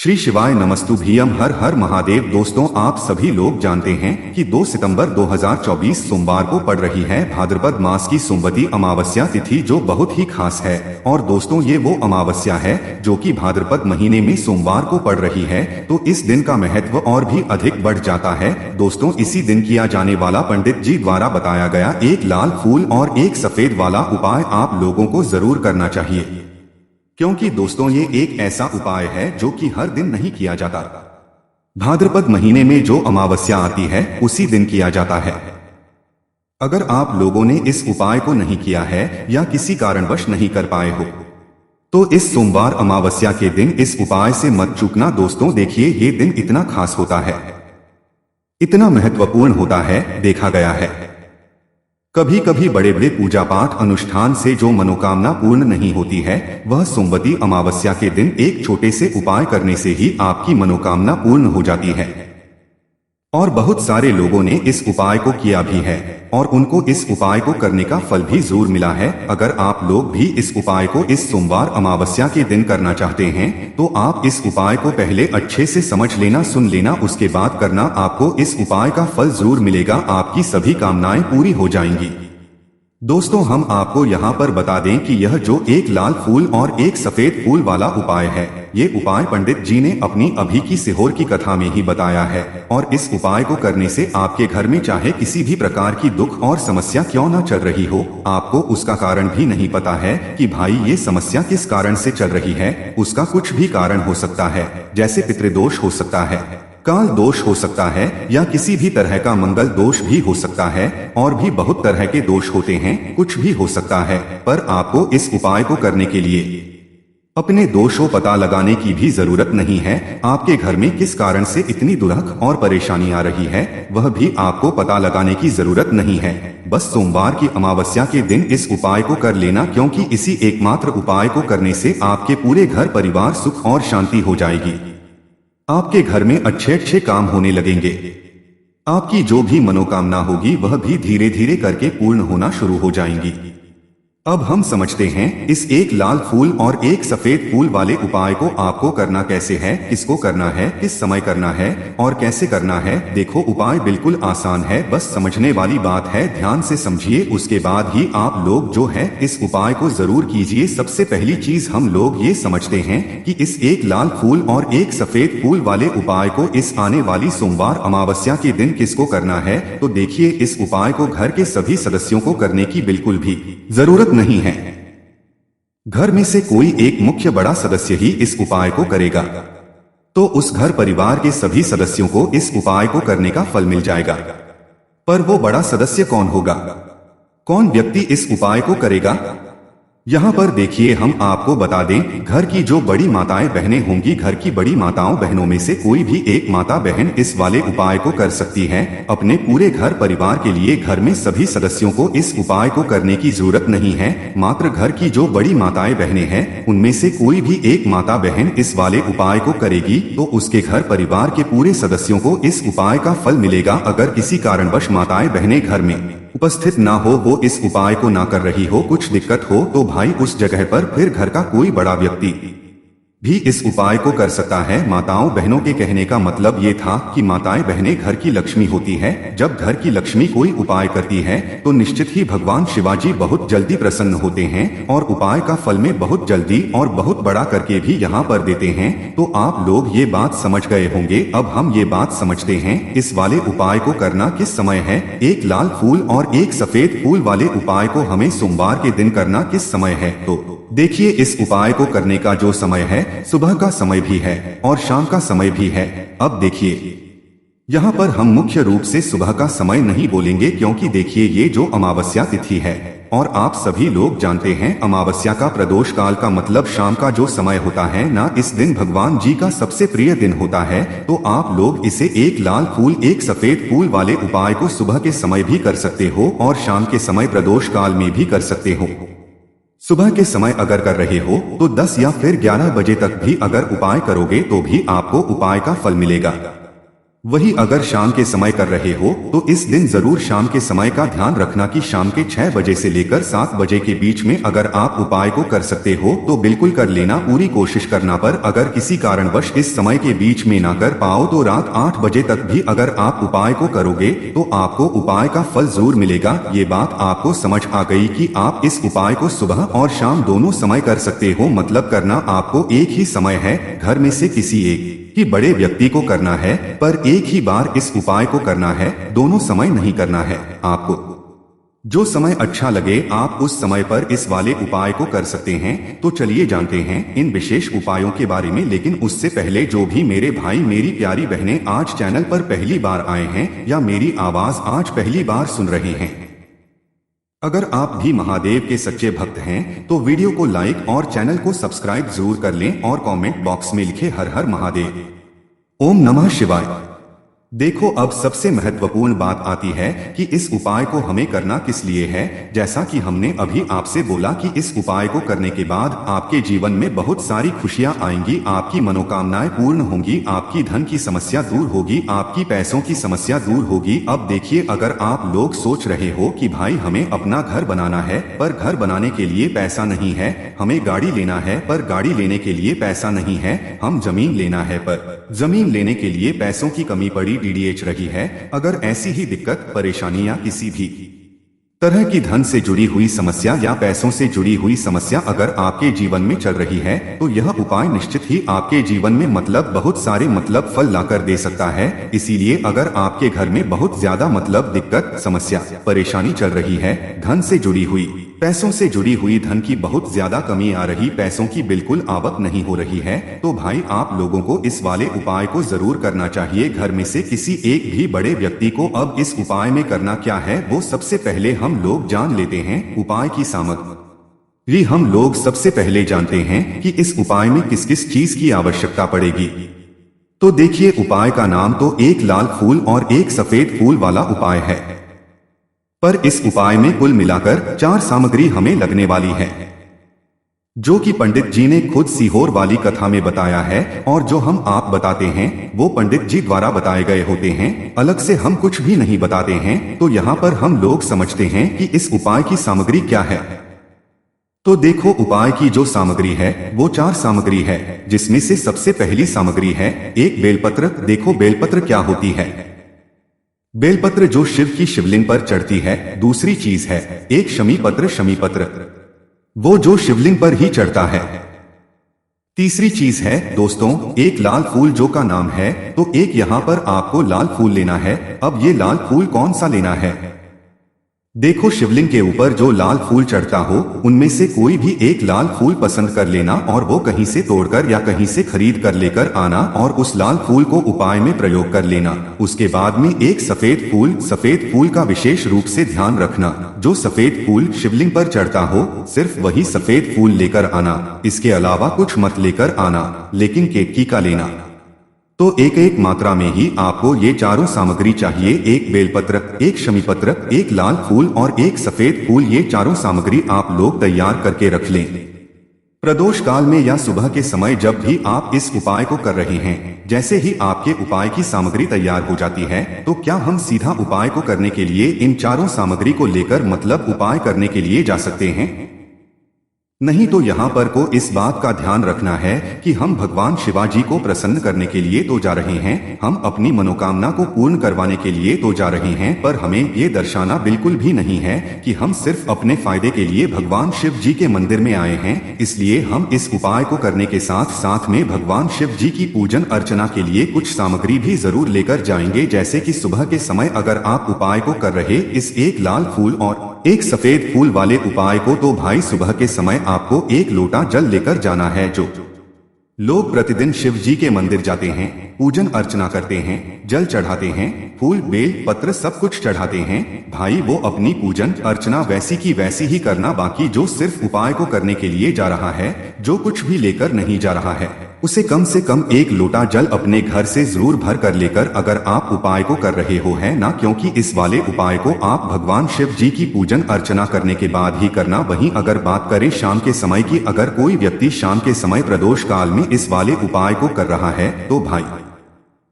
श्री शिवाय नमस्तुभ्यम। हर हर महादेव। दोस्तों, आप सभी लोग जानते हैं कि 2 सितंबर 2024 सोमवार को पड़ रही है भाद्रपद मास की सोमवती अमावस्या तिथि, जो बहुत ही खास है। और दोस्तों, ये वो अमावस्या है जो कि भाद्रपद महीने में सोमवार को पड़ रही है, तो इस दिन का महत्व और भी अधिक बढ़ जाता है। दोस्तों, इसी दिन किया जाने वाला पंडित जी द्वारा बताया गया एक लाल फूल और एक सफेद वाला उपाय आप लोगों को जरूर करना चाहिए, क्योंकि दोस्तों ये एक ऐसा उपाय है जो कि हर दिन नहीं किया जाता। भाद्रपद महीने में जो अमावस्या आती है उसी दिन किया जाता है। अगर आप लोगों ने इस उपाय को नहीं किया है या किसी कारणवश नहीं कर पाए हो, तो इस सोमवार अमावस्या के दिन इस उपाय से मत चूकना। दोस्तों देखिए, ये दिन इतना खास होता है, इतना महत्वपूर्ण होता है। देखा गया है कभी कभी बड़े बड़े पूजा पाठ अनुष्ठान से जो मनोकामना पूर्ण नहीं होती है, वह सोमवती अमावस्या के दिन एक छोटे से उपाय करने से ही आपकी मनोकामना पूर्ण हो जाती है। और बहुत सारे लोगों ने इस उपाय को किया भी है और उनको इस उपाय को करने का फल भी जरूर मिला है। अगर आप लोग भी इस उपाय को इस सोमवार अमावस्या के दिन करना चाहते हैं, तो आप इस उपाय को पहले अच्छे से समझ लेना, सुन लेना, उसके बाद करना। आपको इस उपाय का फल जरूर मिलेगा, आपकी सभी कामनाएं पूरी हो जाएंगी। दोस्तों, हम आपको यहाँ पर बता दें कि यह जो एक लाल फूल और एक सफेद फूल वाला उपाय है, ये उपाय पंडित जी ने अपनी अभी की सिहोर की कथा में ही बताया है। और इस उपाय को करने से आपके घर में चाहे किसी भी प्रकार की दुख और समस्या क्यों न चल रही हो, आपको उसका कारण भी नहीं पता है कि भाई ये समस्या किस कारण से चल रही है, उसका कुछ भी कारण हो सकता है। जैसे पितृदोष हो सकता है, काल दोष हो सकता है, या किसी भी तरह का मंगल दोष भी हो सकता है, और भी बहुत तरह के दोष होते हैं, कुछ भी हो सकता है। पर आपको इस उपाय को करने के लिए अपने दोषों पता लगाने की भी जरूरत नहीं है। आपके घर में किस कारण से इतनी दुर्लभ और परेशानी आ रही है, वह भी आपको पता लगाने की जरूरत नहीं है। बस सोमवार की अमावस्या के दिन इस उपाय को कर लेना, क्योंकि इसी एकमात्र उपाय को करने से आपके पूरे घर परिवार सुख और शांति हो जाएगी। आपके घर में अच्छे अच्छे काम होने लगेंगे। आपकी जो भी मनोकामना होगी वह भी धीरे धीरे करके पूर्ण होना शुरू हो जाएंगी। अब हम समझते हैं इस एक लाल फूल और एक सफेद फूल वाले उपाय को आपको करना कैसे है, किसको करना है, किस समय करना है और कैसे करना है। देखो, उपाय बिल्कुल आसान है, बस समझने वाली बात है। ध्यान से समझिए, उसके बाद ही आप लोग जो है इस उपाय को जरूर कीजिए। सबसे पहली चीज हम लोग ये समझते हैं कि इस एक लाल फूल और एक सफेद फूल वाले उपाय को इस आने वाली सोमवार अमावस्या के दिन किसको करना है। तो देखिए, इस उपाय को घर के सभी सदस्यों को करने की बिल्कुल भी जरूरत नहीं है। घर में से कोई एक मुख्य बड़ा सदस्य ही इस उपाय को करेगा, तो उस घर परिवार के सभी सदस्यों को इस उपाय को करने का फल मिल जाएगा। पर वो बड़ा सदस्य कौन होगा, कौन व्यक्ति इस उपाय को करेगा? यहाँ पर देखिए, हम आपको बता दें, घर की जो बड़ी माताएं बहनें होंगी, घर की बड़ी माताओं बहनों में से कोई भी एक माता बहन इस वाले उपाय को कर सकती है। अपने पूरे घर परिवार के लिए घर में सभी सदस्यों को इस उपाय को करने की जरूरत नहीं है। मात्र घर की जो बड़ी माताएं बहनें हैं, उनमें से कोई भी एक माता बहन इस वाले उपाय को करेगी, तो उसके घर परिवार के पूरे सदस्यों को इस उपाय का फल मिलेगा। अगर किसी कारणवश माताएं बहनें घर में उपस्थित ना हो, वो इस उपाय को ना कर रही हो, कुछ दिक्कत हो, तो भाई उस जगह पर फिर घर का कोई बड़ा व्यक्ति भी इस उपाय को कर सकता है। माताओं बहनों के कहने का मतलब ये था कि माताएं बहनें घर की लक्ष्मी होती है। जब घर की लक्ष्मी कोई उपाय करती है तो निश्चित ही भगवान शिवाजी बहुत जल्दी प्रसन्न होते हैं और उपाय का फल में बहुत जल्दी और बहुत बड़ा करके भी यहाँ पर देते हैं। तो आप लोग ये बात समझ गए होंगे। अब हम ये बात समझते हैं इस वाले उपाय को करना किस समय है। एक लाल फूल और एक सफेद फूल वाले उपाय को हमें सोमवार के दिन करना किस समय है, तो देखिए, इस उपाय को करने का जो समय है, सुबह का समय भी है और शाम का समय भी है। अब देखिए, यहाँ पर हम मुख्य रूप से सुबह का समय नहीं बोलेंगे, क्योंकि देखिए, ये जो अमावस्या तिथि है और आप सभी लोग जानते हैं अमावस्या का प्रदोष काल का मतलब शाम का जो समय होता है ना, इस दिन भगवान जी का सबसे प्रिय दिन होता है। तो आप लोग इसे एक लाल फूल एक सफेद फूल वाले उपाय को सुबह के समय भी कर सकते हो और शाम के समय प्रदोष काल में भी कर सकते हो। सुबह के समय अगर कर रहे हो तो 10 या फिर 11 बजे तक भी अगर उपाय करोगे तो भी आपको उपाय का फल मिलेगा। वही अगर शाम के समय कर रहे हो तो इस दिन जरूर शाम के समय का ध्यान रखना कि शाम के 6 बजे से लेकर 7 बजे के बीच में अगर आप उपाय को कर सकते हो तो बिल्कुल कर लेना, पूरी कोशिश करना। पर अगर किसी कारणवश इस समय के बीच में ना कर पाओ तो रात 8 बजे तक भी अगर आप उपाय को करोगे तो आपको उपाय का फल जरूर मिलेगा। ये बात आपको समझ आ गई कि आप इस उपाय को सुबह और शाम दोनों समय कर सकते हो। मतलब करना आपको एक ही समय है, घर में से किसी एक ही बड़े व्यक्ति को करना है, पर एक ही बार इस उपाय को करना है, दोनों समय नहीं करना है। आपको जो समय अच्छा लगे आप उस समय पर इस वाले उपाय को कर सकते हैं। तो चलिए जानते हैं इन विशेष उपायों के बारे में। लेकिन उससे पहले जो भी मेरे भाई मेरी प्यारी बहनें आज चैनल पर पहली बार आए हैं या मेरी आवाज आज पहली बार सुन रहे हैं, अगर आप भी महादेव के सच्चे भक्त हैं तो वीडियो को लाइक और चैनल को सब्सक्राइब जरूर कर लें और कमेंट बॉक्स में लिखे हर हर महादेव, ओम नमः शिवाय। देखो अब सबसे महत्वपूर्ण बात आती है कि इस उपाय को हमें करना किस लिए है। जैसा कि हमने अभी आपसे बोला कि इस उपाय को करने के बाद आपके जीवन में बहुत सारी खुशियां आएंगी, आपकी मनोकामनाएं पूर्ण होंगी, आपकी धन की समस्या दूर होगी, आपकी पैसों की समस्या दूर होगी। अब देखिए, अगर आप लोग सोच रहे हो कि भाई हमें अपना घर बनाना है पर घर बनाने के लिए पैसा नहीं है, हमें गाड़ी लेना है पर गाड़ी लेने के लिए पैसा नहीं है, हम जमीन लेना है पर जमीन लेने के लिए पैसों की कमी पड़ी डीडीएच रही है, अगर ऐसी ही दिक्कत परेशानी या किसी भी तरह की धन से जुड़ी हुई समस्या या पैसों से जुड़ी हुई समस्या अगर आपके जीवन में चल रही है तो यह उपाय निश्चित ही आपके जीवन में बहुत सारे फल लाकर दे सकता है। इसीलिए अगर आपके घर में बहुत ज्यादा दिक्कत समस्या परेशानी चल रही है, धन से जुड़ी हुई पैसों से जुड़ी हुई धन की बहुत ज्यादा कमी आ रही, पैसों की बिल्कुल आवक नहीं हो रही है, तो भाई आप लोगों को इस वाले उपाय को जरूर करना चाहिए। घर में से किसी एक भी बड़े व्यक्ति को अब इस उपाय में करना क्या है वो सबसे पहले हम लोग जान लेते हैं। उपाय की सामग्री हम लोग सबसे पहले जानते हैं कि इस उपाय में किस किस चीज की आवश्यकता पड़ेगी। तो देखिए, उपाय का नाम तो एक लाल फूल और एक सफेद फूल वाला उपाय है, पर इस उपाय में कुल मिलाकर 4 सामग्री हमें लगने वाली है, जो कि पंडित जी ने खुद सीहोर वाली कथा में बताया है और जो हम आप बताते हैं वो पंडित जी द्वारा बताए गए होते हैं, अलग से हम कुछ भी नहीं बताते हैं। तो यहाँ पर हम लोग समझते हैं कि इस उपाय की सामग्री क्या है। तो देखो, उपाय की जो सामग्री है वो 4 सामग्री है, जिसमें से सबसे पहली सामग्री है एक बेलपत्र। देखो बेलपत्र क्या होती है, बेलपत्र जो शिव की शिवलिंग पर चढ़ती है। दूसरी चीज है एक शमी पत्र, वो जो शिवलिंग पर ही चढ़ता है। तीसरी चीज है दोस्तों एक लाल फूल, जो का नाम है। तो एक यहाँ पर आपको लाल फूल लेना है। अब ये लाल फूल कौन सा लेना है, देखो शिवलिंग के ऊपर जो लाल फूल चढ़ता हो उनमें से कोई भी एक लाल फूल पसंद कर लेना और वो कहीं से तोड़कर या कहीं से खरीद कर लेकर आना और उस लाल फूल को उपाय में प्रयोग कर लेना। उसके बाद में एक सफेद फूल का विशेष रूप से ध्यान रखना, जो सफेद फूल शिवलिंग पर चढ़ता हो सिर्फ वही सफेद फूल लेकर आना, इसके अलावा कुछ मत लेकर आना, लेकिन केतकी का लेना। तो एक एक मात्रा में ही आपको ये चारों सामग्री चाहिए, एक बेलपत्र, एक शमीपत्र, एक लाल फूल और एक सफेद फूल। ये चारों सामग्री आप लोग तैयार करके रख लें। प्रदोष काल में या सुबह के समय जब भी आप इस उपाय को कर रहे हैं, जैसे ही आपके उपाय की सामग्री तैयार हो जाती है तो क्या हम सीधा उपाय को करने के लिए इन चारों सामग्री को लेकर उपाय करने के लिए जा सकते हैं? नहीं, तो यहाँ पर को इस बात का ध्यान रखना है कि हम भगवान शिवाजी को प्रसन्न करने के लिए तो जा रहे हैं, हम अपनी मनोकामना को पूर्ण करवाने के लिए तो जा रहे हैं, पर हमें ये दर्शाना बिल्कुल भी नहीं है कि हम सिर्फ अपने फायदे के लिए भगवान शिव जी के मंदिर में आए हैं। इसलिए हम इस उपाय को करने के साथ साथ में भगवान शिव जी की पूजन अर्चना के लिए कुछ सामग्री भी जरूर लेकर जाएंगे। जैसे कि सुबह के समय अगर आप उपाय को कर रहे इस एक लाल फूल और एक सफेद फूल वाले उपाय को, तो भाई सुबह के समय आपको एक लोटा जल लेकर जाना है। जो लोग प्रतिदिन शिव जी के मंदिर जाते हैं, पूजन अर्चना करते हैं, जल चढ़ाते हैं, फूल बेल पत्र सब कुछ चढ़ाते हैं, भाई वो अपनी पूजन अर्चना वैसी की वैसी ही करना। बाकी जो सिर्फ उपाय को करने के लिए जा रहा है, जो कुछ भी लेकर नहीं जा रहा है, उसे कम से कम एक लोटा जल अपने घर से जरूर भर कर लेकर अगर आप उपाय को कर रहे हो है ना, क्योंकि इस वाले उपाय को आप भगवान शिव जी की पूजन अर्चना करने के बाद ही करना। वहीं अगर बात करें शाम के समय की, अगर कोई व्यक्ति शाम के समय प्रदोष काल में इस वाले उपाय को कर रहा है तो भाई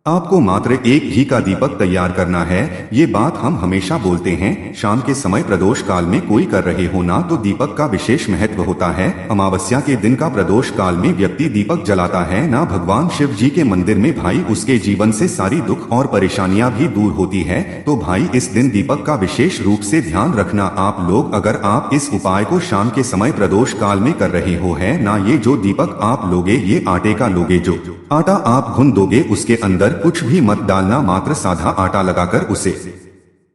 आपको मात्र एक घी का दीपक तैयार करना है। ये बात हम हमेशा बोलते हैं। शाम के समय प्रदोष काल में कोई कर रहे हो ना तो दीपक का विशेष महत्व होता है। अमावस्या के दिन का प्रदोष काल में व्यक्ति दीपक जलाता है ना भगवान शिव जी के मंदिर में भाई उसके जीवन से सारी दुख और परेशानियां भी दूर होती है। तो भाई इस दिन दीपक का विशेष रूप से ध्यान रखना आप लोग। अगर आप इस उपाय को शाम के समय प्रदोष काल में कर रहे हो है ना, ये जो दीपक आप लोगे ये आटे का लोगे। जो आटा आप गूंद दोगे उसके अंदर कुछ भी मत डालना, मात्र साधा आटा लगाकर उसे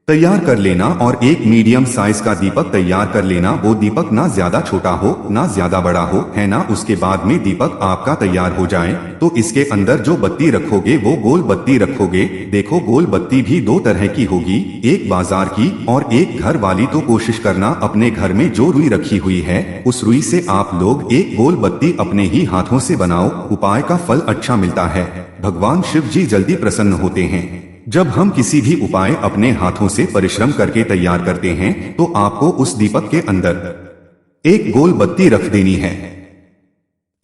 तैयार कर लेना और एक मीडियम साइज का दीपक तैयार कर लेना। वो दीपक ना ज्यादा छोटा हो ना ज्यादा बड़ा हो, है ना। उसके बाद में दीपक आपका तैयार हो जाए तो इसके अंदर जो बत्ती रखोगे वो गोल बत्ती रखोगे। देखो गोल बत्ती भी दो तरह की होगी, एक बाजार की और एक घर वाली। तो कोशिश करना अपने घर में जो रुई रखी हुई है उस रुई से आप लोग एक गोल बत्ती अपने ही हाथों से बनाओ। उपाय का फल अच्छा मिलता है। भगवान शिव जी जल्दी प्रसन्न होते हैं। जब हम किसी भी उपाय अपने हाथों से परिश्रम करके तैयार करते हैं तो आपको उस दीपक के अंदर एक गोल बत्ती रख देनी है।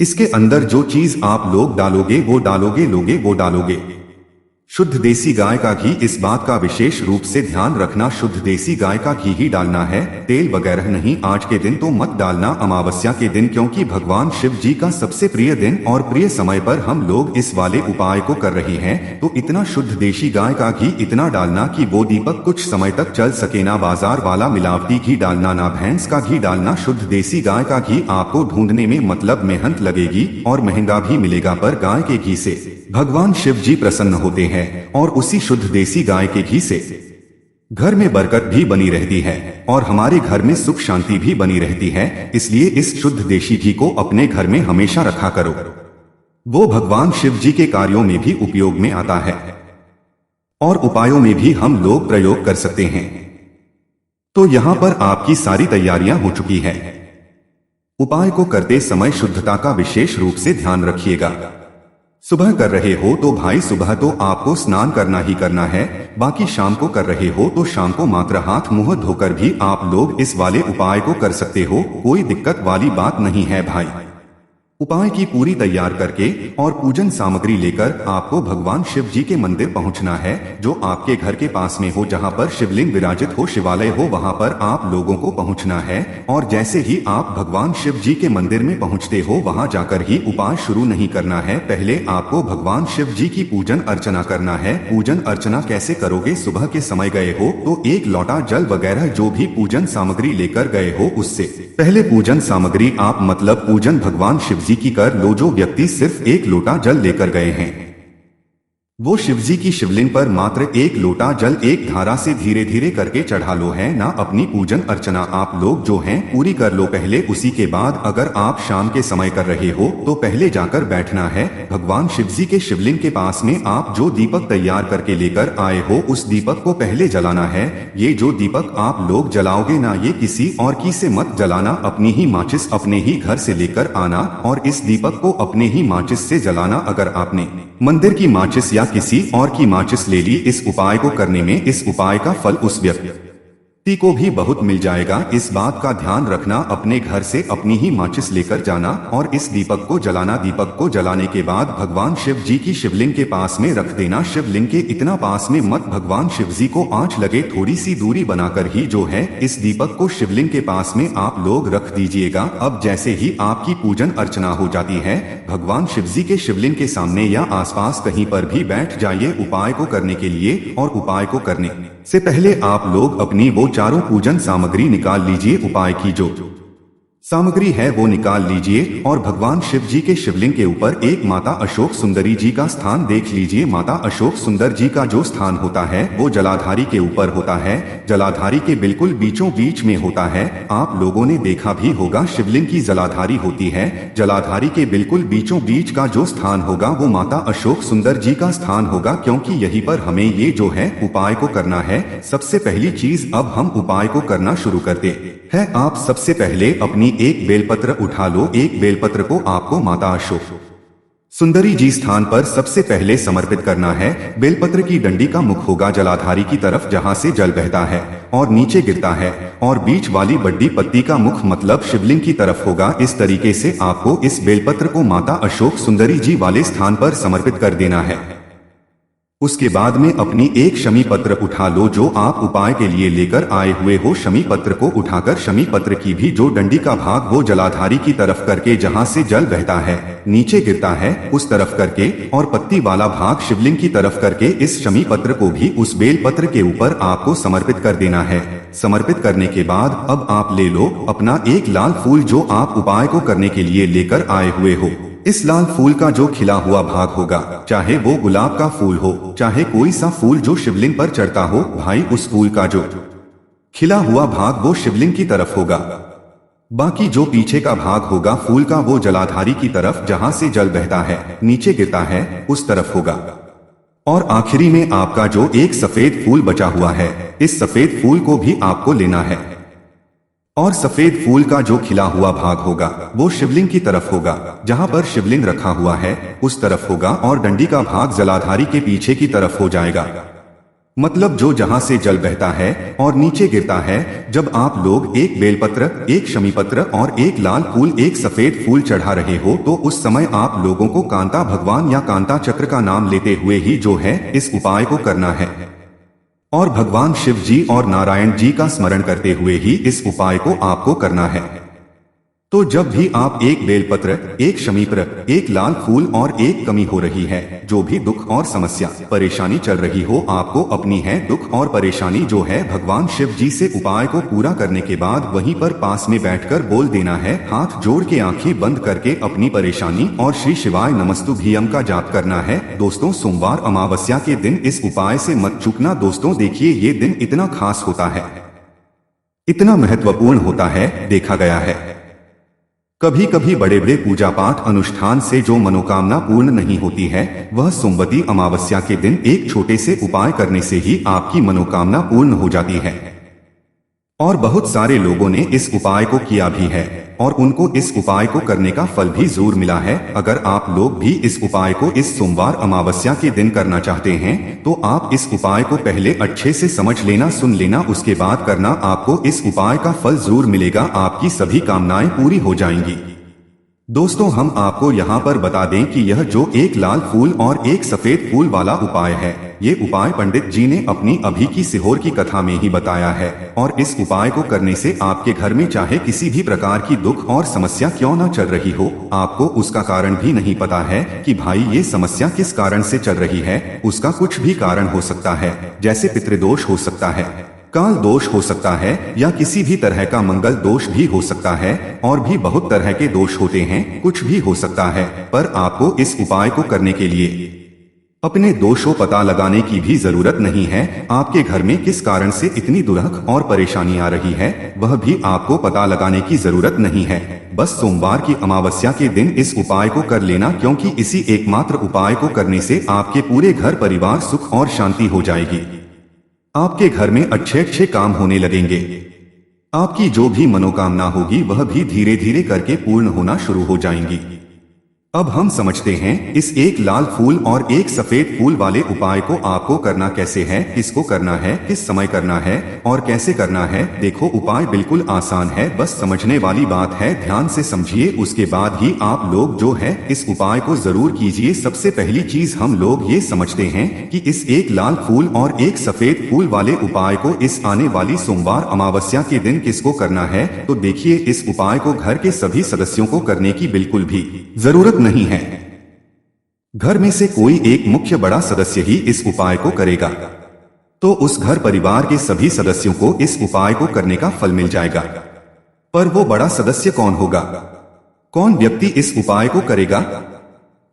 इसके अंदर जो चीज आप लोग डालोगे वो डालोगे शुद्ध देसी गाय का घी। इस बात का विशेष रूप से ध्यान रखना, शुद्ध देसी गाय का घी ही डालना है, तेल वगैरह नहीं। आज के दिन तो मत डालना, अमावस्या के दिन, क्योंकि भगवान शिव जी का सबसे प्रिय दिन और प्रिय समय पर हम लोग इस वाले उपाय को कर रहे हैं। तो इतना शुद्ध देसी गाय का घी इतना डालना कि वो दीपक कुछ समय तक चल सके। ना बाजार वाला मिलावटी घी डालना, ना भैंस का घी डालना। शुद्ध देसी गाय का घी आपको ढूंढने में मतलब मेहनत लगेगी और महंगा भी मिलेगा, पर गाय के घी से भगवान शिव जी प्रसन्न होते हैं और उसी शुद्ध देसी गाय के घी से घर में बरकत भी बनी रहती है और हमारे घर में सुख शांति भी बनी रहती है। इसलिए इस शुद्ध देसी घी को अपने घर में हमेशा रखा करो। वो भगवान शिव जी के कार्यों में भी उपयोग में आता है और उपायों में भी हम लोग प्रयोग कर सकते हैं। तो यहाँ पर आपकी सारी तैयारियां हो चुकी है। उपाय को करते समय शुद्धता का विशेष रूप से ध्यान रखिएगा। सुबह कर रहे हो तो भाई सुबह तो आपको स्नान करना ही करना है। बाकी शाम को कर रहे हो तो शाम को मात्र हाथ मुंह धोकर भी आप लोग इस वाले उपाय को कर सकते हो। कोई दिक्कत वाली बात नहीं है भाई। उपाय की पूरी तैयार करके और पूजन सामग्री लेकर आपको भगवान शिव जी के मंदिर पहुंचना है, जो आपके घर के पास में हो, जहां पर शिवलिंग विराजित हो, शिवालय हो, वहां पर आप लोगों को पहुंचना है। और जैसे ही आप भगवान शिव जी के मंदिर में पहुंचते हो वहां जाकर ही उपाय शुरू नहीं करना है। पहले आपको भगवान शिव जी की पूजन अर्चना करना है। पूजन अर्चना कैसे करोगे? सुबह के समय गए हो तो एक लोटा जल वगैरह जो भी पूजन सामग्री लेकर गए हो उससे पहले पूजन सामग्री आप मतलब पूजन भगवान शिव जी की कर लो। जो व्यक्ति सिर्फ एक लोटा जल लेकर गए हैं वो शिवजी की शिवलिंग पर मात्र एक लोटा जल एक धारा से धीरे धीरे करके चढ़ा लो, है ना। अपनी पूजन अर्चना आप लोग जो है पूरी कर लो पहले। उसी के बाद अगर आप शाम के समय कर रहे हो तो पहले जाकर बैठना है भगवान शिवजी के शिवलिंग के पास में। आप जो दीपक तैयार करके लेकर आए हो उस दीपक को पहले जलाना है। ये जो दीपक आप लोग जलाओगे ना, ये किसी और की से मत जलाना, अपनी ही माचिस अपने ही घर से लेकर आना और इस दीपक को अपने ही माचिस से जलाना। अगर आपने मंदिर की माचिस या किसी और की माचिस ले ली इस उपाय को करने में, इस उपाय का फल उस व्यक्ति को भी बहुत मिल जाएगा। इस बात का ध्यान रखना, अपने घर से अपनी ही माचिस लेकर जाना और इस दीपक को जलाना। दीपक को जलाने के बाद भगवान शिव जी की शिवलिंग के पास में रख देना। शिवलिंग के इतना पास में मत, भगवान शिव जी को आंच लगे, थोड़ी सी दूरी बनाकर ही जो है इस दीपक को शिवलिंग के पास में आप लोग रख दीजिएगा। अब जैसे ही आपकी पूजन अर्चना हो जाती है, भगवान शिव जी के शिवलिंग के सामने या आसपास कहीं पर भी बैठ जाइए उपाय को करने के लिए। और उपाय को करने से पहले आप लोग अपनी वो चारों पूजन सामग्री निकाल लीजिए। उपाय की जो सामग्री है वो निकाल लीजिए और भगवान शिव जी के शिवलिंग के ऊपर एक माता अशोक सुंदरी जी का स्थान देख लीजिए। माता अशोक सुंदर जी का जो स्थान होता है वो जलाधारी के ऊपर होता है, जलाधारी के बिल्कुल बीचों बीच में होता है। आप लोगों ने देखा भी होगा शिवलिंग की जलाधारी होती है, जलाधारी के बिल्कुल बीचों बीच का जो स्थान होगा वो माता अशोक सुंदर जी का स्थान होगा, क्योंकि यहीं पर हमें ये जो है उपाय को करना है। सबसे पहली चीज अब हम उपाय को करना शुरू करते हैं। आप सबसे पहले अपनी एक बेलपत्र उठा लो। एक बेलपत्र को आपको माता अशोक सुंदरी जी स्थान पर सबसे पहले समर्पित करना है। बेलपत्र की डंडी का मुख होगा जलाधारी की तरफ जहां से जल बहता है और नीचे गिरता है, और बीच वाली बड्डी पत्ती का मुख मतलब शिवलिंग की तरफ होगा। इस तरीके से आपको इस बेलपत्र को माता अशोक सुंदरी जी वाले स्थान पर समर्पित कर देना है। उसके बाद में अपनी एक शमी पत्र उठा लो जो आप उपाय के लिए लेकर आए हुए हो। शमी पत्र को उठाकर शमी पत्र की भी जो डंडी का भाग वो जलाधारी की तरफ करके जहां से जल बहता है नीचे गिरता है उस तरफ करके और पत्ती वाला भाग शिवलिंग की तरफ करके इस शमी पत्र को भी उस बेल पत्र के ऊपर आपको समर्पित कर देना है। समर्पित करने के बाद अब आप ले लो अपना एक लाल फूल जो आप उपाय को करने के लिए लेकर आए हुए हो। इस लाल फूल का जो खिला हुआ भाग होगा, चाहे वो गुलाब का फूल हो, चाहे कोई सा फूल जो शिवलिंग पर चढ़ता हो, भाई उस फूल का जो खिला हुआ भाग वो शिवलिंग की तरफ होगा। बाकी जो पीछे का भाग होगा फूल का वो जलाधारी की तरफ जहां से जल बहता है नीचे गिरता है उस तरफ होगा। और आखिरी में आपका जो एक सफेद फूल बचा हुआ है, इस सफेद फूल को भी आपको लेना है और सफेद फूल का जो खिला हुआ भाग होगा वो शिवलिंग की तरफ होगा। जहां पर शिवलिंग रखा हुआ है उस तरफ होगा और डंडी का भाग जलाधारी के पीछे की तरफ हो जाएगा। मतलब जो जहां से जल बहता है और नीचे गिरता है। जब आप लोग एक बेलपत्र, एक शमीपत्र और एक लाल फूल, एक सफेद फूल चढ़ा रहे हो तो उस समय आप लोगों को कांता भगवान या कांता चक्र का नाम लेते हुए ही जो है इस उपाय को करना है और भगवान शिव जी और नारायण जी का स्मरण करते हुए ही इस उपाय को आपको करना है। तो जब भी आप एक बेलपत्र, एक शमीपत्र, एक लाल फूल और एक कमी हो रही है, जो भी दुख और समस्या परेशानी चल रही हो, आपको अपनी है दुख और परेशानी जो है भगवान शिव जी से उपाय को पूरा करने के बाद वहीं पर पास में बैठकर बोल देना है, हाथ जोड़ के आंखें बंद करके अपनी परेशानी और श्री शिवाय नमस्तुभ्यम का जाप करना है। दोस्तों सोमवार अमावस्या के दिन इस उपाय से मत चूकना। दोस्तों देखिए ये दिन इतना खास होता है, इतना महत्वपूर्ण होता है, देखा गया है कभी कभी बड़े बड़े पूजा पाठ अनुष्ठान से जो मनोकामना पूर्ण नहीं होती है वह सोमवती अमावस्या के दिन एक छोटे से उपाय करने से ही आपकी मनोकामना पूर्ण हो जाती है। और बहुत सारे लोगों ने इस उपाय को किया भी है और उनको इस उपाय को करने का फल भी जरूर मिला है। अगर आप लोग भी इस उपाय को इस सोमवार अमावस्या के दिन करना चाहते हैं तो आप इस उपाय को पहले अच्छे से समझ लेना, सुन लेना, उसके बाद करना। आपको इस उपाय का फल जरूर मिलेगा, आपकी सभी कामनाएं पूरी हो जाएंगी। दोस्तों हम आपको यहाँ पर बता दें कि यह जो एक लाल फूल और एक सफेद फूल वाला उपाय है, ये उपाय पंडित जी ने अपनी अभी की सिहोर की कथा में ही बताया है और इस उपाय को करने से आपके घर में चाहे किसी भी प्रकार की दुख और समस्या क्यों न चल रही हो, आपको उसका कारण भी नहीं पता है कि भाई ये समस्या किस कारण से चल रही है, उसका कुछ भी कारण हो सकता है। जैसे पितृदोष हो सकता है, काल दोष हो सकता है या किसी भी तरह का मंगल दोष भी हो सकता है और भी बहुत तरह के दोष होते हैं, कुछ भी हो सकता है। पर आपको इस उपाय को करने के लिए अपने दोषों पता लगाने की भी जरूरत नहीं है। आपके घर में किस कारण से इतनी दुर्हक और परेशानी आ रही है वह भी आपको पता लगाने की जरूरत नहीं है। बस सोमवार की अमावस्या के दिन इस उपाय को कर लेना, क्योंकि इसी एकमात्र उपाय को करने से आपके पूरे घर परिवार सुख और शांति हो जाएगी। आपके घर में अच्छे अच्छे काम होने लगेंगे। आपकी जो भी मनोकामना होगी वह भी धीरे धीरे करके पूर्ण होना शुरू हो जाएंगी। अब हम समझते हैं इस एक लाल फूल और एक सफेद फूल वाले उपाय को आपको करना कैसे है, किसको करना है, किस समय करना है और कैसे करना है। देखो उपाय बिल्कुल आसान है, बस समझने वाली बात है, ध्यान से समझिए, उसके बाद ही आप लोग जो है इस उपाय को जरूर कीजिए। सबसे पहली चीज हम लोग ये समझते हैं कि इस एक लाल फूल और एक सफेद फूल वाले उपाय को इस आने वाली सोमवार अमावस्या के दिन किसको करना है। तो देखिए इस उपाय को घर के सभी सदस्यों को करने की बिल्कुल भी जरूरत नहीं है। घर में से कोई एक मुख्य बड़ा सदस्य ही इस उपाय को करेगा तो उस घर परिवार के सभी सदस्यों को इस उपाय को करने का फल मिल जाएगा। पर वो बड़ा सदस्य कौन होगा, कौन व्यक्ति इस उपाय को करेगा,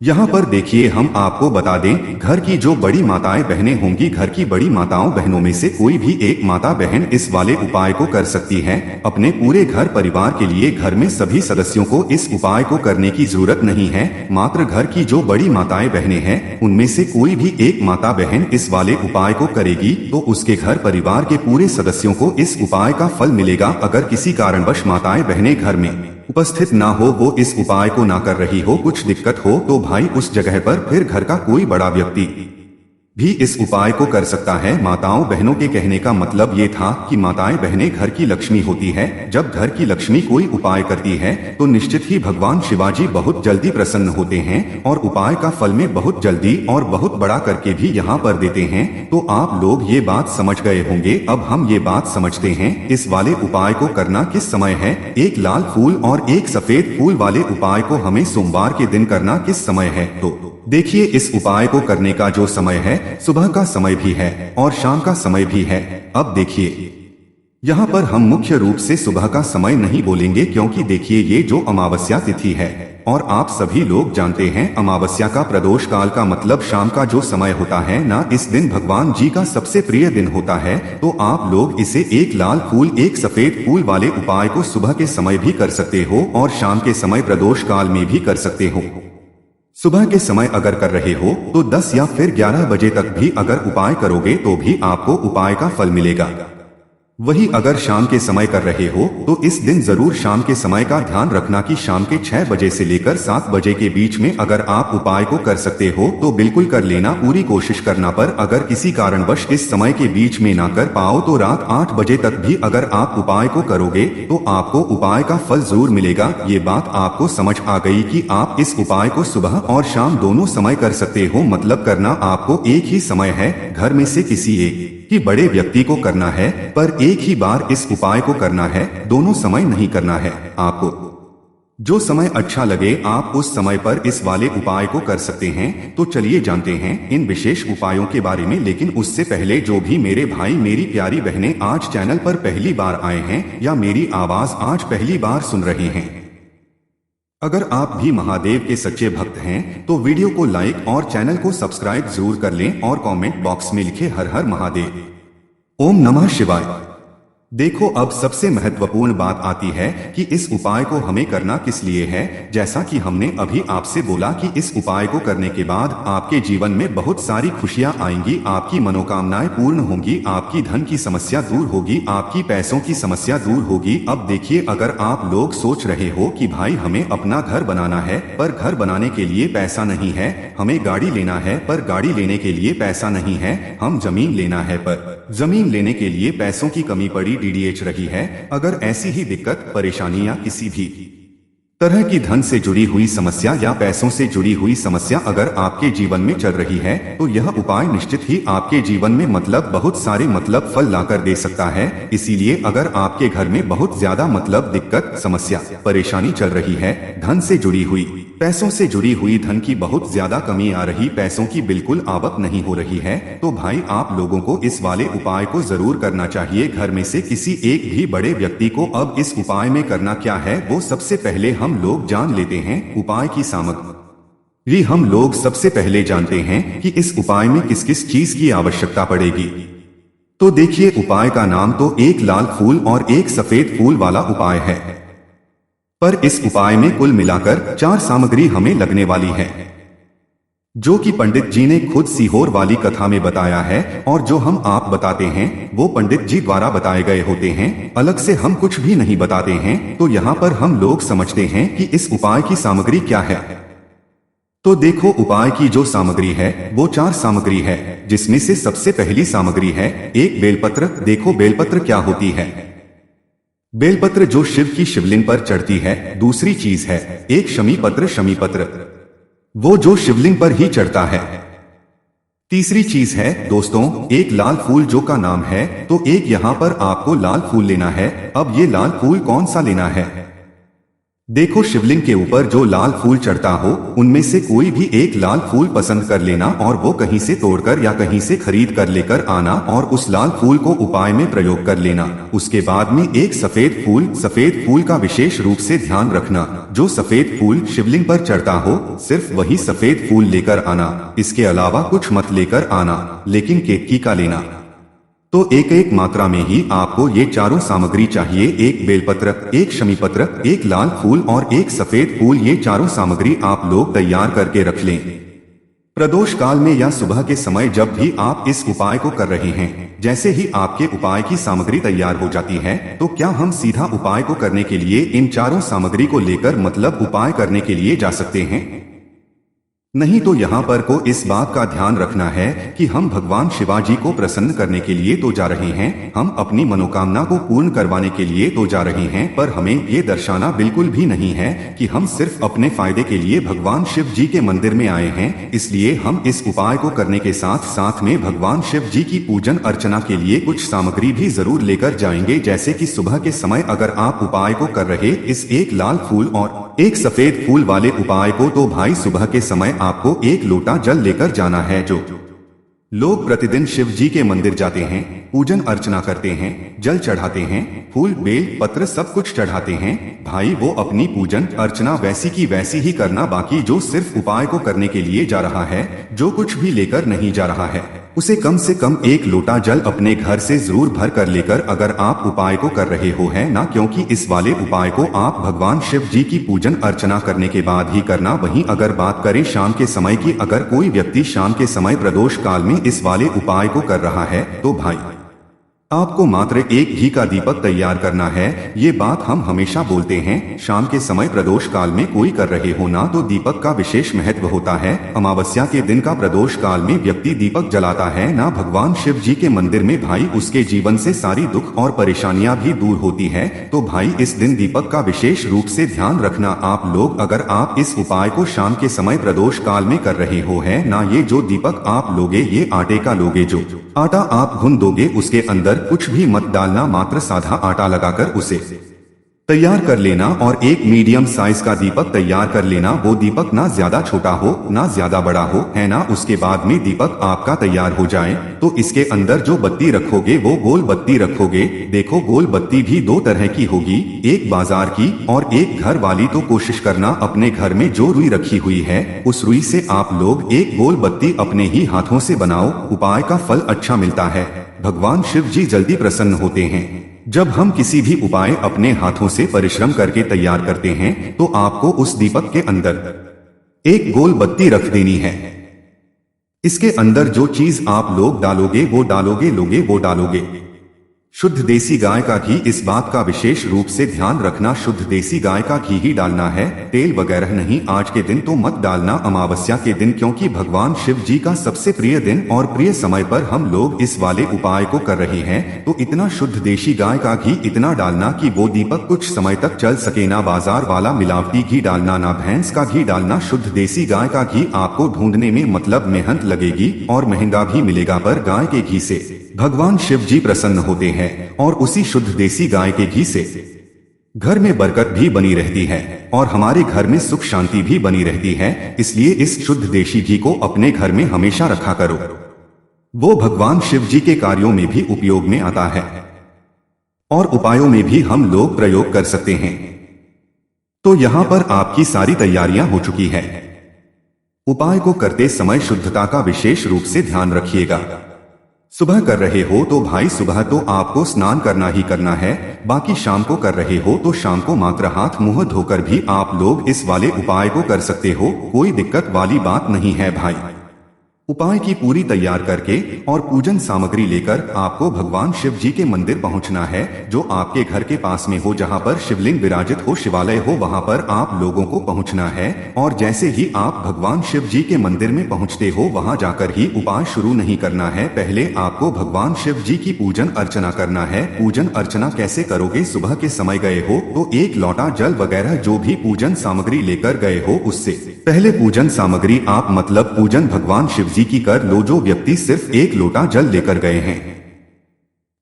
यहाँ पर देखिए हम आपको बता दें, घर की जो बड़ी माताएं बहनें होंगी, घर की बड़ी माताओं बहनों में से कोई भी एक माता बहन इस वाले उपाय को कर सकती है। अपने पूरे घर परिवार के लिए घर में सभी सदस्यों को इस उपाय को करने की जरूरत नहीं है। मात्र घर की जो बड़ी माताएं बहनें हैं उनमें से कोई भी एक माता बहन इस वाले उपाय को करेगी तो उसके घर परिवार के पूरे सदस्यों को इस उपाय का फल मिलेगा। अगर किसी कारणवश माताएं बहनें घर में उपस्थित ना हो, वो इस उपाय को ना कर रही हो, कुछ दिक्कत हो, तो भाई उस जगह पर फिर घर का कोई बड़ा व्यक्ति भी इस उपाय को कर सकता है। माताओं बहनों के कहने का मतलब ये था कि माताएं बहनें घर की लक्ष्मी होती है। जब घर की लक्ष्मी कोई उपाय करती है तो निश्चित ही भगवान शिवाजी बहुत जल्दी प्रसन्न होते हैं और उपाय का फल में बहुत जल्दी और बहुत बड़ा करके भी यहाँ पर देते हैं। तो आप लोग ये बात समझ गए होंगे। अब हम ये बात समझते हैं इस वाले उपाय को करना किस समय है। एक लाल फूल और एक सफेद फूल वाले उपाय को हमें सोमवार के दिन करना किस समय है। तो देखिए, इस उपाय को करने का जो समय है सुबह का समय भी है और शाम का समय भी है। अब देखिए, यहाँ पर हम मुख्य रूप से सुबह का समय नहीं बोलेंगे क्योंकि देखिए ये जो अमावस्या तिथि है और आप सभी लोग जानते हैं अमावस्या का प्रदोष काल का मतलब शाम का जो समय होता है ना, इस दिन भगवान जी का सबसे प्रिय दिन होता है। तो आप लोग इसे एक लाल फूल एक सफेद फूल वाले उपाय को सुबह के समय भी कर सकते हो और शाम के समय प्रदोष काल में भी कर सकते हो। सुबह के समय अगर कर रहे हो तो 10 या फिर 11 बजे तक भी अगर उपाय करोगे तो भी आपको उपाय का फल मिलेगा। वही अगर शाम के समय कर रहे हो तो इस दिन जरूर शाम के समय का ध्यान रखना कि शाम के 6 बजे से लेकर 7 बजे के बीच में अगर आप उपाय को कर सकते हो तो बिल्कुल कर लेना, पूरी कोशिश करना। पर अगर किसी कारणवश इस समय के बीच में ना कर पाओ तो रात 8 बजे तक भी अगर आप उपाय को करोगे तो आपको उपाय का फल जरूर मिलेगा। ये बात आपको समझ आ गई कि आप इस उपाय को सुबह और शाम दोनों समय कर सकते हो। मतलब करना आपको एक ही समय है, घर में से किसी एक ही बड़े व्यक्ति को करना है, पर एक ही बार इस उपाय को करना है, दोनों समय नहीं करना है। आपको जो समय अच्छा लगे आप उस समय पर इस वाले उपाय को कर सकते हैं। तो चलिए जानते हैं इन विशेष उपायों के बारे में। लेकिन उससे पहले जो भी मेरे भाई मेरी प्यारी बहनें आज चैनल पर पहली बार आए हैं या मेरी आवाज आज पहली बार सुन रहे हैं, अगर आप भी महादेव के सच्चे भक्त हैं तो वीडियो को लाइक और चैनल को सब्सक्राइब जरूर कर लें और कमेंट बॉक्स में लिखे हर हर महादेव, ओम नमः शिवाय। देखो, अब सबसे महत्वपूर्ण बात आती है कि इस उपाय को हमें करना किस लिए है। जैसा कि हमने अभी आपसे बोला कि इस उपाय को करने के बाद आपके जीवन में बहुत सारी खुशियां आएंगी, आपकी मनोकामनाएं पूर्ण होंगी, आपकी धन की समस्या दूर होगी, आपकी पैसों की समस्या दूर होगी। अब देखिए, अगर आप लोग सोच रहे हो कि भाई हमें अपना घर बनाना है पर घर बनाने के लिए पैसा नहीं है, हमें गाड़ी लेना है पर गाड़ी लेने के लिए पैसा नहीं है, हम जमीन लेना है पर जमीन लेने के लिए पैसों की कमी पड़ी डीडीएच रही है, अगर ऐसी ही दिक्कत परेशानी या किसी भी तरह की धन से जुड़ी हुई समस्या या पैसों से जुड़ी हुई समस्या अगर आपके जीवन में चल रही है तो यह उपाय निश्चित ही आपके जीवन में बहुत सारे फल लाकर दे सकता है। इसीलिए अगर आपके घर में बहुत ज्यादा दिक्कत समस्या परेशानी चल रही है, धन से जुड़ी हुई पैसों से जुड़ी हुई धन की बहुत ज्यादा कमी आ रही, पैसों की बिल्कुल आवक नहीं हो रही है, तो भाई आप लोगों को इस वाले उपाय को जरूर करना चाहिए। घर में से किसी एक भी बड़े व्यक्ति को अब इस उपाय में करना क्या है वो सबसे पहले हम लोग जान लेते हैं। उपाय की सामग्री हम लोग सबसे पहले जानते हैं कि इस उपाय में किस किस चीज की आवश्यकता पड़ेगी। तो देखिए, उपाय का नाम तो एक लाल फूल और एक सफेद फूल वाला उपाय है, पर इस उपाय में कुल मिलाकर 4 सामग्री हमें लगने वाली है, जो कि पंडित जी ने खुद सीहोर वाली कथा में बताया है। और जो हम आप बताते हैं वो पंडित जी द्वारा बताए गए होते हैं, अलग से हम कुछ भी नहीं बताते हैं। तो यहाँ पर हम लोग समझते हैं कि इस उपाय की सामग्री क्या है। तो देखो, उपाय की जो सामग्री है वो 4 सामग्री है, जिसमें से सबसे पहली सामग्री है एक बेलपत्र। देखो, बेलपत्र क्या होती है। बेलपत्र जो शिव की शिवलिंग पर चढ़ती है। दूसरी चीज है एक शमी पत्र, शमी पत्र वो जो शिवलिंग पर ही चढ़ता है। तीसरी चीज है दोस्तों एक लाल फूल जो का नाम है। तो एक यहाँ पर आपको लाल फूल लेना है। अब ये लाल फूल कौन सा लेना है, देखो शिवलिंग के ऊपर जो लाल फूल चढ़ता हो उनमें से कोई भी एक लाल फूल पसंद कर लेना और वो कहीं से तोड़कर या कहीं से खरीद कर लेकर आना और उस लाल फूल को उपाय में प्रयोग कर लेना। उसके बाद में एक सफेद फूल का विशेष रूप से ध्यान रखना, जो सफेद फूल शिवलिंग पर चढ़ता हो सिर्फ वही सफेद फूल लेकर आना, इसके अलावा कुछ मत लेकर आना, लेकिन केतकी का लेना। तो एक एक मात्रा में ही आपको ये चारों सामग्री चाहिए, एक बेलपत्र, एक शमीपत्र, एक लाल फूल और एक सफेद फूल। ये चारों सामग्री आप लोग तैयार करके रख लें। प्रदोष काल में या सुबह के समय जब भी आप इस उपाय को कर रहे हैं, जैसे ही आपके उपाय की सामग्री तैयार हो जाती है तो क्या हम सीधा उपाय को करने के लिए इन चारों सामग्री को लेकर उपाय करने के लिए जा सकते हैं। नहीं तो यहाँ पर को इस बात का ध्यान रखना है कि हम भगवान शिवाजी को प्रसन्न करने के लिए तो जा रहे हैं, हम अपनी मनोकामना को पूर्ण करवाने के लिए तो जा रहे हैं, पर हमें ये दर्शाना बिल्कुल भी नहीं है कि हम सिर्फ अपने फायदे के लिए भगवान शिव जी के मंदिर में आए हैं। इसलिए हम इस उपाय को करने के साथ साथ में भगवान शिव जी की पूजन अर्चना के लिए कुछ सामग्री भी जरूर लेकर जाएंगे। जैसे कि सुबह के समय अगर आप उपाय को कर रहे इस एक लाल फूल और एक सफेद फूल वाले उपाय को, तो भाई सुबह के समय आपको एक लोटा जल लेकर जाना है। जो लोग प्रतिदिन शिव जी के मंदिर जाते हैं, पूजन अर्चना करते हैं, जल चढ़ाते हैं, फूल बेल पत्र सब कुछ चढ़ाते हैं, भाई वो अपनी पूजन अर्चना वैसी की वैसी ही करना। बाकी जो सिर्फ उपाय को करने के लिए जा रहा है, जो कुछ भी लेकर नहीं जा रहा है, उसे कम से कम एक लोटा जल अपने घर से जरूर भर कर लेकर अगर आप उपाय को कर रहे हो है ना, क्योंकि इस वाले उपाय को आप भगवान शिव जी की पूजन अर्चना करने के बाद ही करना। वहीं अगर बात करें शाम के समय की, अगर कोई व्यक्ति शाम के समय प्रदोष काल में इस वाले उपाय को कर रहा है, तो भाई आपको मात्र एक घी का दीपक तैयार करना है। ये बात हम हमेशा बोलते हैं, शाम के समय प्रदोष काल में कोई कर रहे हो ना, तो दीपक का विशेष महत्व होता है। अमावस्या के दिन का प्रदोष काल में व्यक्ति दीपक जलाता है ना भगवान शिव जी के मंदिर में, भाई उसके जीवन से सारी दुख और परेशानियां भी दूर होती है। तो भाई इस दिन दीपक का विशेष रूप से ध्यान रखना आप लोग। अगर आप इस उपाय को शाम के समय प्रदोष काल में कर रहे हो है ना, ये जो दीपक आप लोगे ये आटे का लोगे। जो आटा आप गूंद दोगे उसके अंदर कुछ भी मत डालना, मात्र साधा आटा लगाकर उसे तैयार कर लेना और एक मीडियम साइज का दीपक तैयार कर लेना। वो दीपक ना ज्यादा छोटा हो ना ज्यादा बड़ा हो, है ना। उसके बाद में दीपक आपका तैयार हो जाए तो इसके अंदर जो बत्ती रखोगे वो गोल बत्ती रखोगे। देखो गोल बत्ती भी दो तरह की होगी, एक बाजार की और एक घर वाली। तो कोशिश करना अपने घर में जो रुई रखी हुई है उस रुई से आप लोग एक गोल बत्ती अपने ही हाथों से बनाओ। उपाय का फल अच्छा मिलता है, भगवान शिव जी जल्दी प्रसन्न होते हैं। जब हम किसी भी उपाय अपने हाथों से परिश्रम करके तैयार करते हैं तो आपको उस दीपक के अंदर एक गोल बत्ती रख देनी है। इसके अंदर जो चीज आप लोग डालोगे वो डालोगे शुद्ध देसी गाय का घी। इस बात का विशेष रूप से ध्यान रखना, शुद्ध देसी गाय का घी ही डालना है, तेल वगैरह नहीं। आज के दिन तो मत डालना, अमावस्या के दिन, क्योंकि भगवान शिव जी का सबसे प्रिय दिन और प्रिय समय पर हम लोग इस वाले उपाय को कर रहे हैं। तो इतना शुद्ध देसी गाय का घी इतना डालना कि वो दीपक कुछ समय तक चल सके। ना बाजार वाला मिलावटी घी डालना, ना भैंस का घी डालना। शुद्ध देसी गाय का घी आपको ढूंढने में मतलब मेहनत लगेगी और महंगा भी मिलेगा, पर गाय के घी से भगवान शिव जी प्रसन्न होते हैं और उसी शुद्ध देसी गाय के घी से घर में बरकत भी बनी रहती है और हमारे घर में सुख शांति भी बनी रहती है। इसलिए इस शुद्ध देसी घी को अपने घर में हमेशा रखा करो, वो भगवान शिव जी के कार्यों में भी उपयोग में आता है और उपायों में भी हम लोग प्रयोग कर सकते हैं। तो यहाँ पर आपकी सारी तैयारियां हो चुकी है। उपाय को करते समय शुद्धता का विशेष रूप से ध्यान रखिएगा। सुबह कर रहे हो तो भाई सुबह तो आपको स्नान करना ही करना है, बाकी शाम को कर रहे हो तो शाम को मात्र हाथ मुंह धोकर भी आप लोग इस वाले उपाय को कर सकते हो, कोई दिक्कत वाली बात नहीं है भाई। उपाय की पूरी तैयार करके और पूजन सामग्री लेकर आपको भगवान शिव जी के मंदिर पहुंचना है, जो आपके घर के पास में हो, जहां पर शिवलिंग विराजित हो, शिवालय हो, वहां पर आप लोगों को पहुंचना है। और जैसे ही आप भगवान शिव जी के मंदिर में पहुंचते हो वहां जाकर ही उपाय शुरू नहीं करना है, पहले आपको भगवान शिव जी की पूजन अर्चना करना है। पूजन अर्चना कैसे करोगे? सुबह के समय गए हो तो एक लोटा जल वगैरह जो भी पूजन सामग्री लेकर गए हो उससे पहले पूजन सामग्री आप मतलब पूजन भगवान शिव जी की कर लो। जो व्यक्ति सिर्फ एक लोटा जल लेकर गए हैं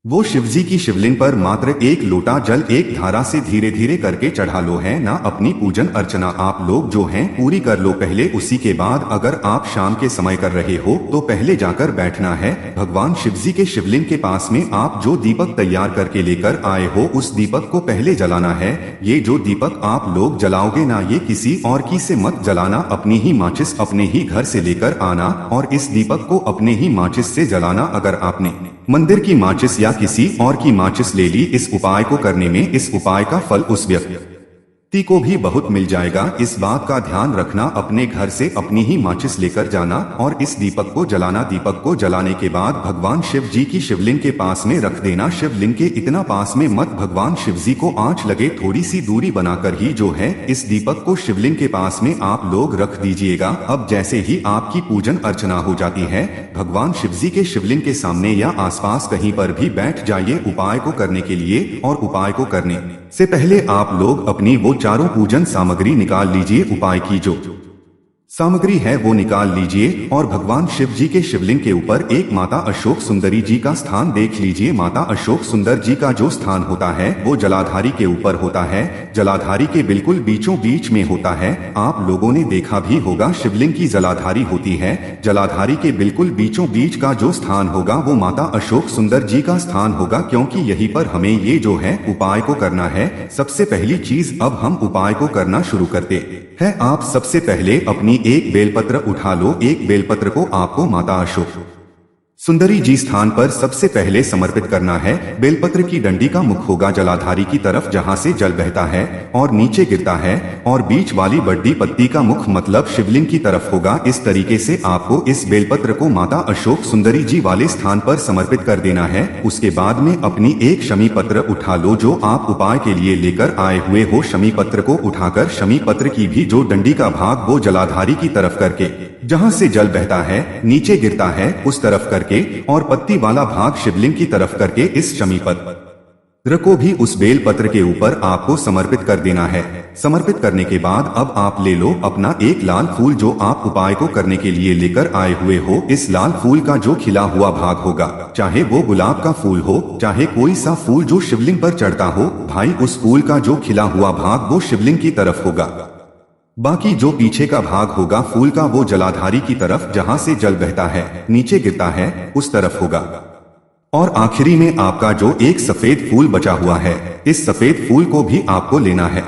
वो शिवजी की शिवलिंग पर मात्र एक लोटा जल एक धारा से धीरे धीरे करके चढ़ा लो, है ना। अपनी पूजन अर्चना आप लोग जो है पूरी कर लो पहले। उसी के बाद अगर आप शाम के समय कर रहे हो तो पहले जाकर बैठना है भगवान शिवजी के शिवलिंग के पास में। आप जो दीपक तैयार करके लेकर आए हो उस दीपक को पहले जलाना है। ये जो दीपक आप लोग जलाओगे ना, ये किसी और की से मत जलाना, अपनी ही माचिस अपने ही घर से लेकर आना और इस दीपक को अपने ही माचिस से जलाना। अगर आपने मंदिर की माचिस या किसी और की माचिस ले ली इस उपाय को करने में, इस उपाय का फल उस व्यक्ति को भी बहुत मिल जाएगा। इस बात का ध्यान रखना, अपने घर से अपनी ही माचिस लेकर जाना और इस दीपक को जलाना। दीपक को जलाने के बाद भगवान शिव जी की शिवलिंग के पास में रख देना। शिवलिंग के इतना पास में मत, भगवान शिव जी को आंच लगे, थोड़ी सी दूरी बनाकर ही जो है इस दीपक को शिवलिंग के पास में आप लोग रख दीजिएगा। अब जैसे ही आपकी पूजन अर्चना हो जाती है, भगवान शिव जी के शिवलिंग के सामने या आसपास कहीं पर भी बैठ जाइए उपाय को करने के लिए। और उपाय को करने से पहले आप लोग अपनी वो चारों पूजन सामग्री निकाल लीजिए। उपाय की जो सामग्री है वो निकाल लीजिए और भगवान शिव जी के शिवलिंग के ऊपर एक माता अशोक सुंदरी जी का स्थान देख लीजिए। माता अशोक सुंदर जी का जो स्थान होता है वो जलाधारी के ऊपर होता है, जलाधारी के बिल्कुल बीचों बीच में होता है। आप लोगों ने देखा भी होगा शिवलिंग की जलाधारी होती है, जलाधारी के बिल्कुल बीचों बीच का जो स्थान होगा वो माता अशोक सुंदर जी का स्थान होगा, क्योंकि यहीं पर हमें ये जो है उपाय को करना है। सबसे पहली चीज, अब हम उपाय को करना शुरू करते हैं। आप सबसे पहले अपनी एक बेलपत्र उठा लो। एक बेलपत्र को आपको माता अशोक सुंदरी जी स्थान पर सबसे पहले समर्पित करना है। बेलपत्र की डंडी का मुख होगा जलाधारी की तरफ जहां से जल बहता है और नीचे गिरता है, और बीच वाली बड्डी पत्ती का मुख मतलब शिवलिंग की तरफ होगा। इस तरीके से आपको इस बेलपत्र को माता अशोक सुंदरी जी वाले स्थान पर समर्पित कर देना है। उसके बाद में अपनी एक शमी पत्र उठा लो जो आप उपाय के लिए लेकर आए हुए हो। शमी पत्र को उठाकर शमी पत्र की भी जो डंडी का भाग वो जलाधारी की तरफ करके, जहां से जल बहता है नीचे गिरता है उस तरफ करके, और पत्ती वाला भाग शिवलिंग की तरफ करके इस शमी पत्र को भी उस बेल पत्र के ऊपर आपको समर्पित कर देना है। समर्पित करने के बाद अब आप ले लो अपना एक लाल फूल जो आप उपाय को करने के लिए लेकर आए हुए हो। इस लाल फूल का जो खिला हुआ भाग होगा, चाहे वो गुलाब का फूल हो, चाहे कोई सा फूल जो शिवलिंग पर चढ़ता हो, भाई उस फूल का जो खिला हुआ भाग वो शिवलिंग की तरफ होगा। बाकी जो पीछे का भाग होगा फूल का वो जलाधारी की तरफ जहां से जल बहता है नीचे गिरता है उस तरफ होगा। और आखिरी में आपका जो एक सफेद फूल बचा हुआ है, इस सफेद फूल को भी आपको लेना है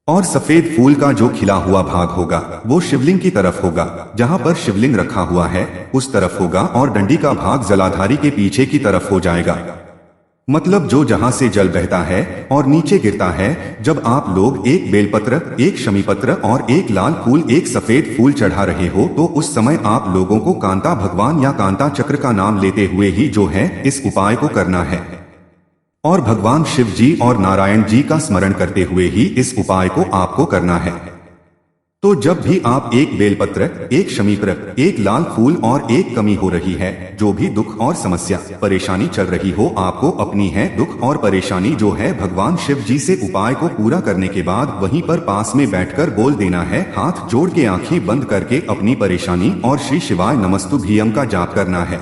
और सफेद फूल का जो खिला हुआ भाग होगा वो शिवलिंग की तरफ होगा, जहां पर शिवलिंग रखा हुआ है उस तरफ होगा, और डंडी का भाग जलाधारी के पीछे की तरफ हो जाएगा, मतलब जो जहां से जल बहता है और नीचे गिरता है। जब आप लोग एक बेलपत्र, एक शमीपत्र और एक लाल फूल, एक सफेद फूल चढ़ा रहे हो तो उस समय आप लोगों को कांता भगवान या कांता चक्र का नाम लेते हुए ही जो है इस उपाय को करना है, और भगवान शिव जी और नारायण जी का स्मरण करते हुए ही इस उपाय को आपको करना है। तो जब भी आप एक बेलपत्र, एक शमीपत्र, एक लाल फूल और एक कमी हो रही है, जो भी दुख और समस्या परेशानी चल रही हो, आपको अपनी है दुख और परेशानी जो है भगवान शिव जी से उपाय को पूरा करने के बाद वहीं पर पास में बैठकर बोल देना है। हाथ जोड़ के आंखें बंद करके अपनी परेशानी और श्री शिवाय नमस्तुभ्यम का जाप करना है।